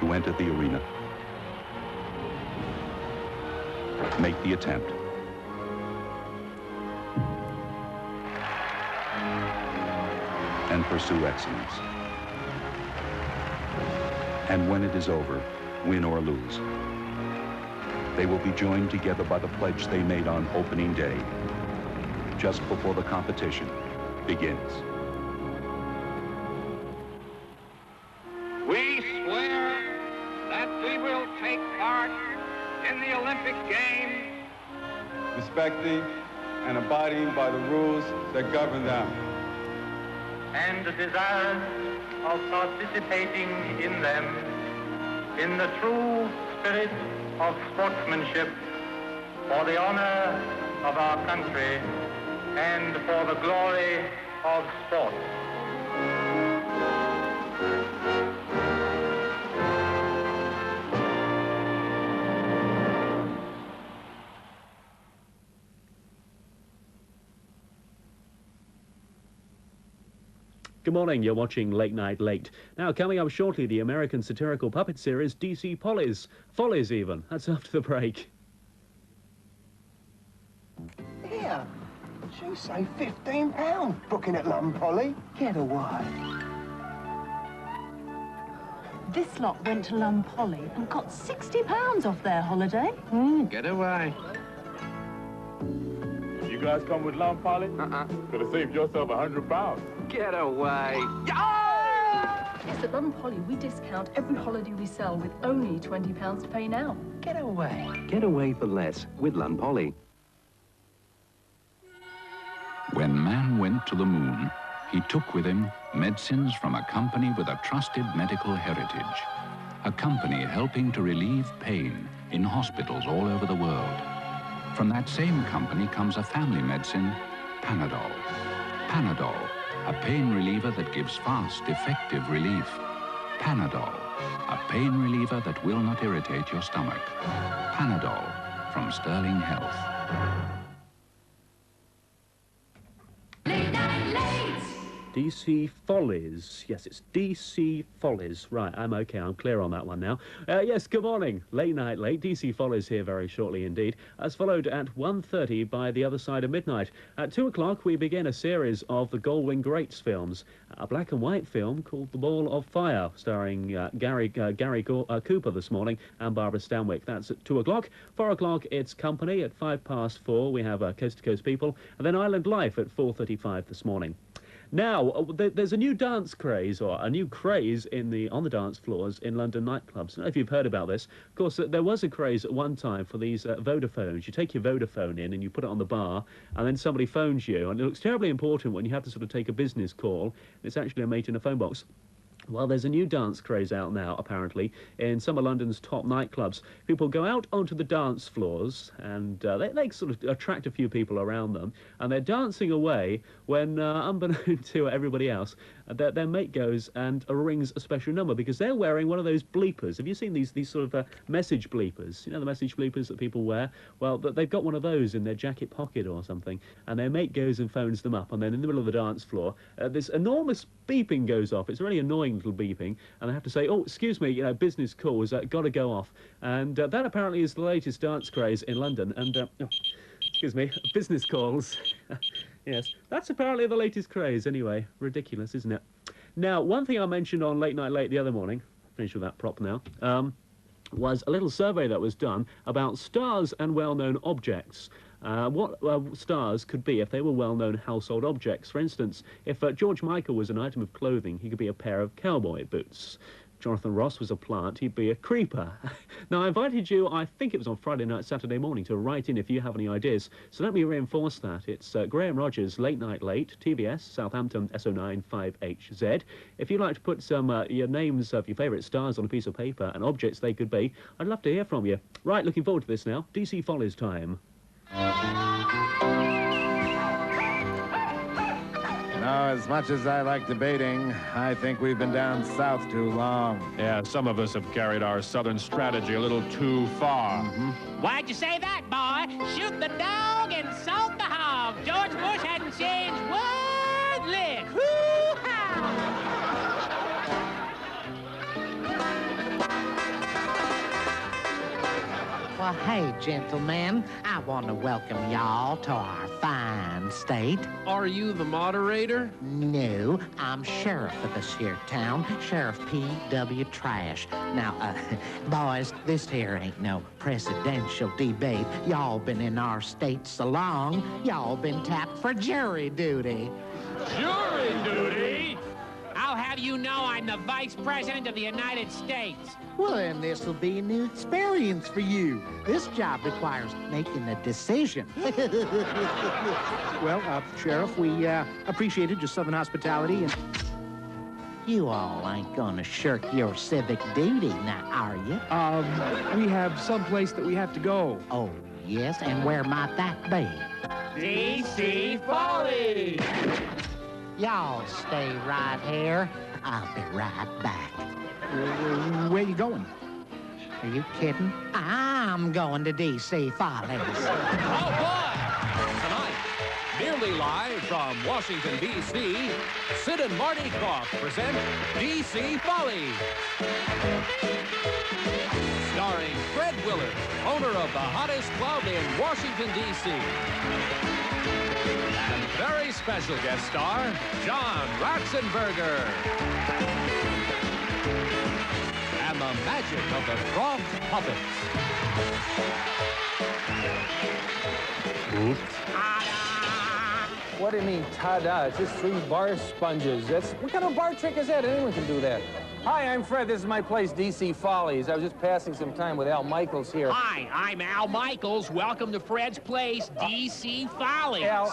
to enter the arena. Make the attempt. And pursue excellence. And when it is over, win or lose, they will be joined together by the pledge they made on opening day, just before the competition begins. We swear that we will take part in the Olympic Games, respecting and abiding by the rules that govern them, and desirous of participating in them in the true spirit of sportsmanship for the honor of our country and for the glory of sport. Good morning, you're watching Late Night Late. Now, coming up shortly, the American satirical puppet series DC Follies. Follies, even. That's after the break. Here, she say £15 booking at Polly. Get away. This lot went to Polly and got £60 off their holiday. Get away. You guys come with Polly? Could have saved yourself £100. Get away. Yes, at Polly, we discount every holiday we sell with only £20 to pay now. Get away. Get away for less with Polly. When man went to the moon, he took with him medicines from a company with a trusted medical heritage. A company helping to relieve pain in hospitals all over the world. From that same company comes a family medicine, Panadol. Panadol, a pain reliever that gives fast, effective relief. Panadol, a pain reliever that will not irritate your stomach. Panadol from Sterling Health. DC Follies. Yes, it's DC Follies. Right, I'm okay. I'm clear on that one now. Yes, good morning. Late Night Late. DC Follies here very shortly indeed. As followed at 1:30 by The Other Side of Midnight. At 2 o'clock, we begin a series of the Goldwyn Greats films. A black and white film called The Ball of Fire, starring Gary Cooper this morning and Barbara Stanwyck. That's at 2 o'clock. 4 o'clock, it's Company. At 4:05, we have Coast to Coast People. And then Island Life at 4:35 this morning. Now, there's a new dance craze, or a new craze on the dance floors in London nightclubs. I don't know if you've heard about this. Of course, there was a craze at one time for these Vodafones. You take your Vodafone in and you put it on the bar, and then somebody phones you. And it looks terribly important when you have to sort of take a business call. It's actually a mate in a phone box. Well, there's a new dance craze out now, apparently, in some of London's top nightclubs. People go out onto the dance floors, and they sort of attract a few people around them, and they're dancing away when, unbeknown to everybody else, their mate goes and rings a special number, because they're wearing one of those bleepers. Have you seen these sort of message bleepers? You know, the message bleepers that people wear? Well, they've got one of those in their jacket pocket or something, and their mate goes and phones them up, and then in the middle of the dance floor, this enormous beeping goes off. It's a really annoying little beeping, and I have to say, oh, excuse me, business calls, got to go off. And that apparently is the latest dance craze in London, and, oh, excuse me, business calls. Yes, that's apparently the latest craze anyway. Ridiculous, isn't it? Now, one thing I mentioned on Late Night Late the other morning, finish with that prop now, was a little survey that was done about stars and well-known objects. What stars could be if they were well-known household objects. For instance, if George Michael was an item of clothing, he could be a pair of cowboy boots. Jonathan Ross was a plant, he'd be a creeper. Now, I invited you, I think it was on Friday night, Saturday morning, to write in if you have any ideas. So let me reinforce that. It's Graham Rogers, Late Night Late, TVS, Southampton, SO9 5HZ. If you'd like to put some your names of your favourite stars on a piece of paper and objects they could be, I'd love to hear from you. Right, looking forward to this now. DC Follies time. You know, as much as I like debating, I think we've been down south too long. Yeah, some of us have carried our southern strategy a little too far. Why'd you say that, boy? Shoot the dog and salt the hog. George Bush hadn't changed one lick. Hoo-ha! Well, hey, gentlemen, I want to welcome y'all to our fine state. Are you the moderator? No, I'm sheriff of this here town, Sheriff P.W. Trash. Now, boys, this here ain't no presidential debate. Y'all been in our state so long, y'all been tapped for jury duty. Jury duty? I'll have you know I'm the Vice President of the United States. Well, then this'll be a new experience for you. This job requires making a decision. Well, Sheriff, we appreciated your southern hospitality and... You all ain't gonna shirk your civic duty now, are you? We have someplace that we have to go. Oh, yes? And where might that be? DC Follies! Y'all stay right here. I'll be right back. Where you going? Are you kidding? I'm going to DC Follies. Oh, boy! Tonight, nearly live from Washington, D.C., Sid and Marty Krofft present DC Follies. Starring Fred Willard, owner of the hottest club in Washington, D.C. And very special guest star, John Ratzenberger. And the magic of the Krofft puppets. What do you mean, ta-da? It's just 3 bar sponges. What kind of bar trick is that? Anyone can do that. Hi, I'm Fred. This is my place, DC Follies. I was just passing some time with Al Michaels here. Hi, I'm Al Michaels. Welcome to Fred's place, DC Follies. Al,